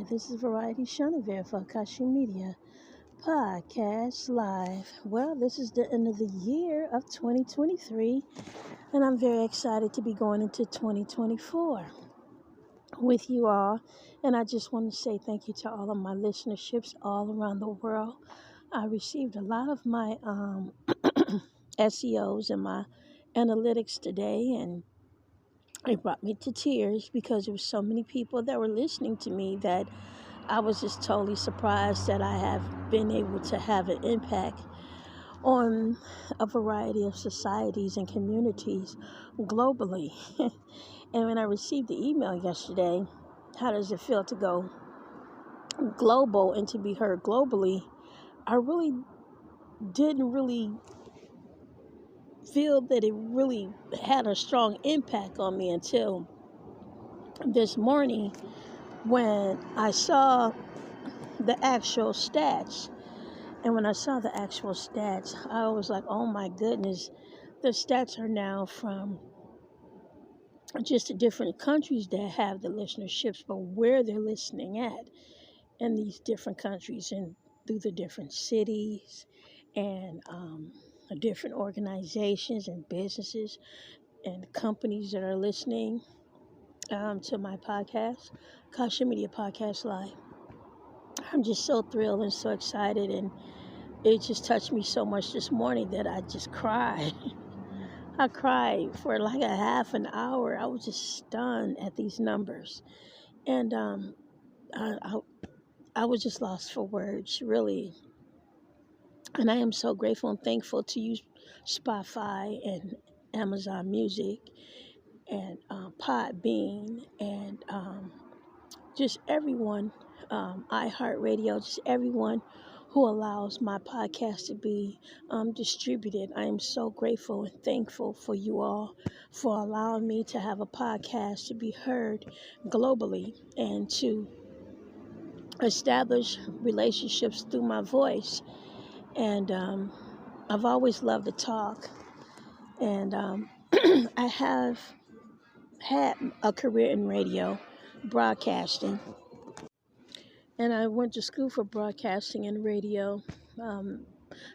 This is Variety Shunivere for Akashi Media Podcast Live. Well, this is the end of the year of 2023, and I'm very excited to be going into 2024 with you all. And I just want to say thank you to all of my listenerships all around the world. I received a lot of my SEOs and my analytics today, and it brought me to tears because there were so many people that were listening to me that I was just totally surprised that I have been able to have an impact on a variety of societies and communities globally. And when I received the email yesterday, how does it feel to go global and to be heard globally? I really didn't feel that it really had a strong impact on me until this morning when I saw the actual stats. And when I saw the actual stats, I was like, oh my goodness, the stats are now from just the different countries that have the listenerships, but where they're listening at in these different countries and through the different cities and different organizations and businesses and companies that are listening to my podcast, Akashi Media Podcast Live. I'm just so thrilled and so excited, and it just touched me so much this morning that I just cried. I cried for like a half an hour. I was just stunned at these numbers. And I was just lost for words, really. And I am so grateful and thankful to you, Spotify and Amazon Music and Podbean and just everyone, iHeartRadio, just everyone who allows my podcast to be distributed. I am so grateful and thankful for you all for allowing me to have a podcast to be heard globally and to establish relationships through my voice. And I've always loved to talk, and I have had a career in radio broadcasting. And I went to school for broadcasting and radio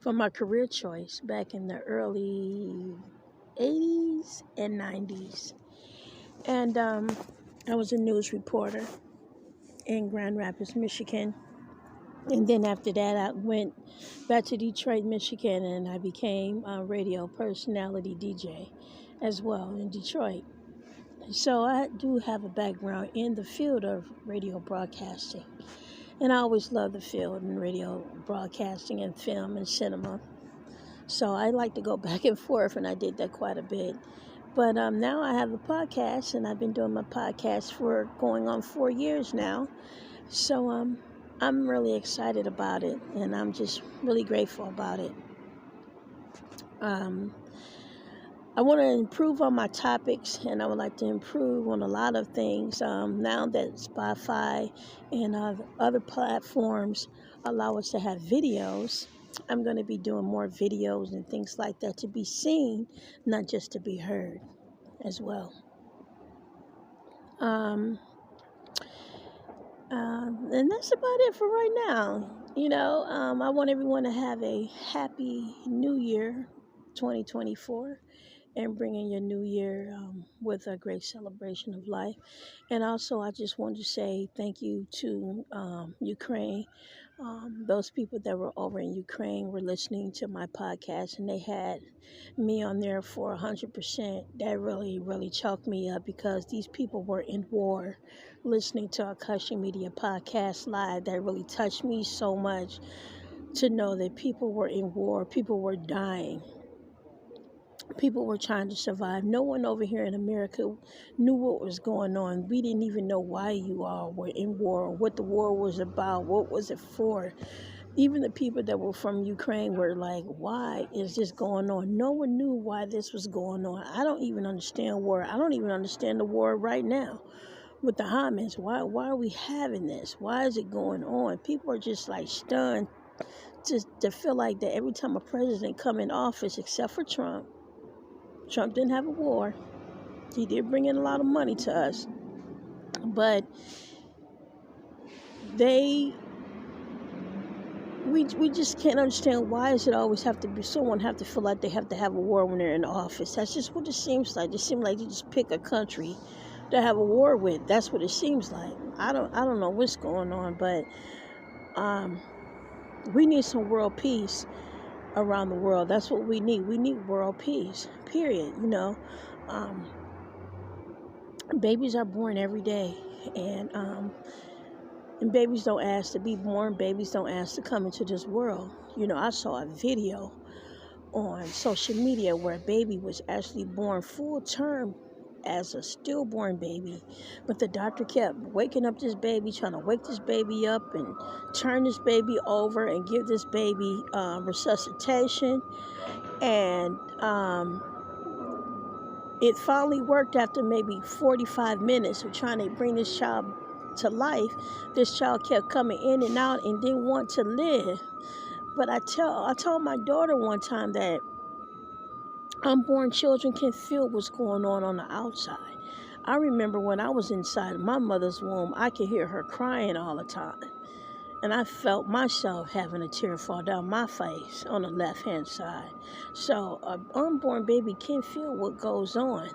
for my career choice back in the early 80s and 90s. And I was a news reporter in Grand Rapids, Michigan. And then after that, I went back to Detroit, Michigan, and I became a radio personality DJ as well in Detroit. So I do have a background in the field of radio broadcasting. And I always loved the field in radio broadcasting and film and cinema. So I like to go back and forth, and I did that quite a bit. But now I have a podcast, and I've been doing my podcast for going on 4 years now. So I'm really excited about it, and I'm just really grateful about it. I want to improve on my topics, and I would like to improve on a lot of things. Now that Spotify and other platforms allow us to have videos, I'm going to be doing more videos and things like that to be seen, not just to be heard as well. And that's about it for right now. I want everyone to have a happy new year, 2024. And bringing your new year with a great celebration of life. And also, I just want to say thank you to Ukraine. Those people that were over in Ukraine were listening to my podcast, and they had me on there for 100%. That really, really choked me up because these people were in war listening to Akashi Media Podcast Live. That really touched me so much to know that people were in war, people were dying. People were trying to survive. No one over here in America knew what was going on. We didn't even know why you all were in war, what the war was about, what was it for. Even the people that were from Ukraine were like, why is this going on? No one knew why this was going on. I don't even understand war. I don't even understand the war right now with the Hamas. Why are we having this? Why is it going on? People are just like stunned to feel like that every time a president come in office, except for Trump didn't have a war. He did bring in a lot of money to us. But they we just can't understand why does it always have to be someone have to feel like they have to have a war when they're in office. That's just what it seems like. It seems like you just pick a country to have a war with. That's what it seems like. I don't know what's going on, but um, we need some world peace around the world. That's what we need. We need world peace. Period. Um, babies are born every day, and babies don't ask to be born. Babies don't ask to come into this world. I saw a video on social media where a baby was actually born full term as a stillborn baby, but the doctor kept waking up this baby, trying to wake this baby up and turn this baby over and give this baby resuscitation. And it finally worked after maybe 45 minutes of trying to bring this child to life. This child kept coming in and out and didn't want to live. But I told my daughter one time that unborn children can feel what's going on the outside. I remember when I was inside my mother's womb, I could hear her crying all the time. And I felt myself having a tear fall down my face on the left-hand side. So an unborn baby can feel what goes on,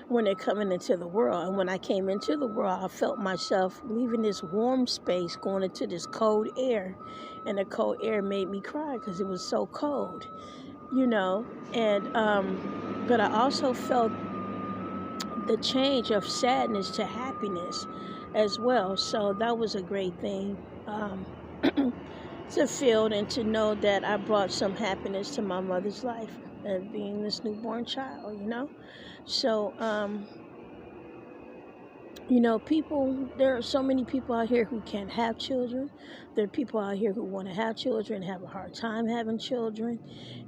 when they're coming into the world. And when I came into the world, I felt myself leaving this warm space, going into this cold air. And the cold air made me cry because it was so cold, And but I also felt the change of sadness to happiness as well. So that was a great thing to feel and to know that I brought some happiness to my mother's life and being this newborn child. So, there are so many people out here who can't have children. There are people out here who want to have children and have a hard time having children.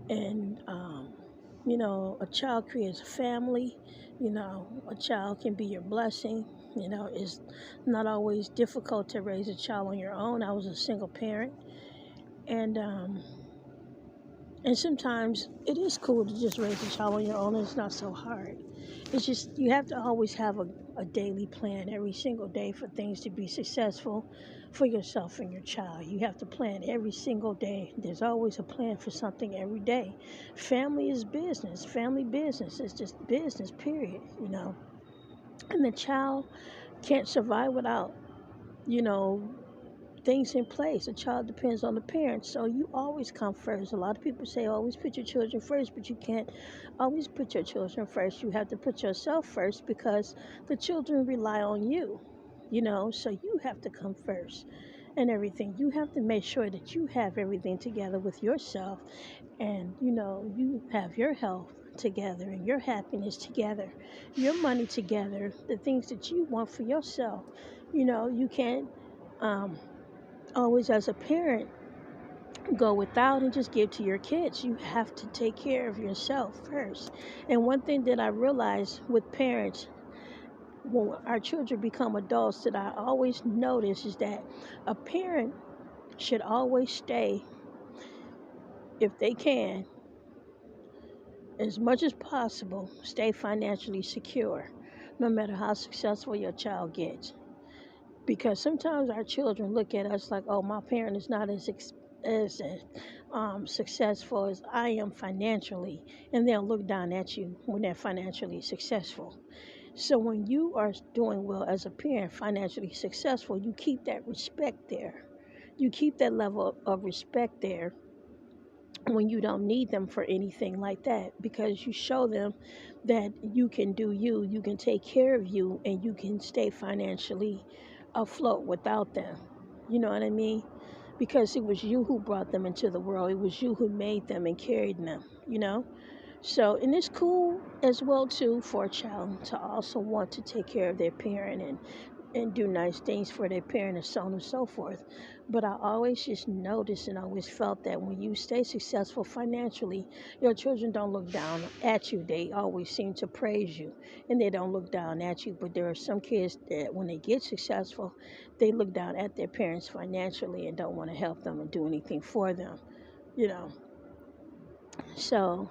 And, a child creates a family. A child can be your blessing. It's not always difficult to raise a child on your own. I was a single parent. And sometimes it is cool to just raise a child on your own. It's not so hard. It's just you have to always have a daily plan every single day for things to be successful for yourself and your child. You have to plan every single day. There's always a plan for something every day. Family is business. Family business is just business, period. And the child can't survive without, you know, things in place. A child depends on the parents, so you always come first. A lot of people say always put your children first, but you can't always put your children first. You have to put yourself first because the children rely on you, so you have to come first and everything. You have to make sure that you have everything together with yourself, and you have your health together and your happiness together, your money together, the things that you want for yourself. You can't um, always, as a parent, go without and just give to your kids. You have to take care of yourself first. And one thing that I realized with parents, when our children become adults, that I always notice is that a parent should always stay, if they can, as much as possible, stay financially secure, no matter how successful your child gets. Because sometimes our children look at us like, oh, my parent is not as successful as I am financially, and they'll look down at you when they're financially successful. So when you are doing well as a parent, financially successful, you keep that respect there. You keep that level of respect there when you don't need them for anything like that, because you show them that you can do you can take care of you, and you can stay financially afloat without them. You know what I mean? Because it was you who brought them into the world. It was you who made them and carried them. So, and it's cool as well too for a child to also want to take care of their parent and do nice things for their parent and so on and so forth. But I always just noticed and always felt that when you stay successful financially, your children don't look down at you. They always seem to praise you, and they don't look down at you. But there are some kids that when they get successful, they look down at their parents financially and don't want to help them and do anything for them, you know. So,